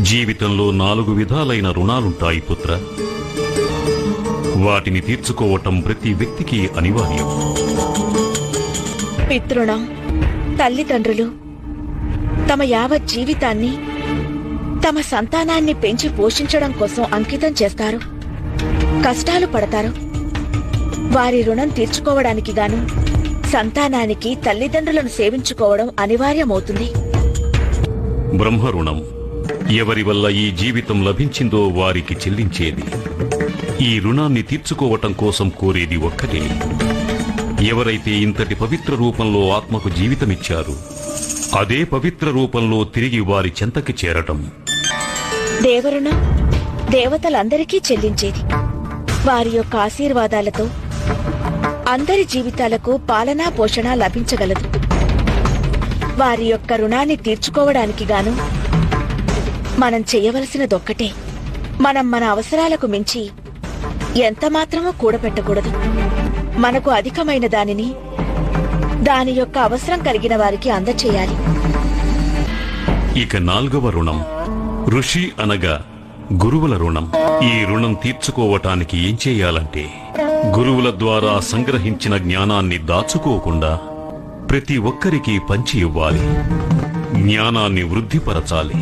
జీవితంలో 4 విధాలైన రుణాలుంటాయి పుత్ర. వాటిని తీర్చుకోవటం ప్రతి వ్యక్తికి అనివార్యం. పితృణం. తల్లిదండ్రులు తమ యావత్ జీవితాన్ని తమ సంతానాన్ని పెంచి పోషించడం కోసం అంకితం చేస్తారు, కష్టాలు పడతారు. వారి రుణం తీర్చుకోవడానికి గాను సంతానానికి తల్లిదండ్రులను సేవించుకోవడం అనివార్యమవుతుంది. బ్రహ్మరుణం. ఎవరి వల్ల ఈ జీవితం లభించిందో వారికి చెల్లించేది. ఈ రుణాన్ని తీర్చుకోవటం కోసం కోరేది ఒక్కటే. ఎవరైతే ఇంతటి పవిత్ర రూపంలో ఆత్మకు జీవితమిచ్చారు, అదే పవిత్ర రూపంలో తిరిగి వారి చెంతకి చేరటం. దేవరుణం దేవతలందరికీ చెల్లించేది. వారి యొక్క ఆశీర్వాదాలతో అందరి జీవితాలకు పాలనా పోషణ లభించగలదు. వారి యొక్క రుణాన్ని తీర్చుకోవడానికి గాను మనం చెయ్యవలసినదొక్కటే. మనం మన అవసరాలకు మించి ఎంత మాత్రమూ కూడబెట్టకూడదు. మనకు అధికమైన దానిని దాని యొక్క అవసరం కలిగిన వారికి అందచేయాలి. ఇక 4వ రుణం ఋషి అనగా గురువుల రుణం. ఈ రుణం తీర్చుకోవటానికి ఏం చేయాలంటే, గురువుల ద్వారా సంగ్రహించిన జ్ఞానాన్ని దాచుకోకుండా ప్రతి ఒక్కరికి పంచి ఇవ్వాలి. జ్ఞానాన్ని వృద్ధిపరచాలి.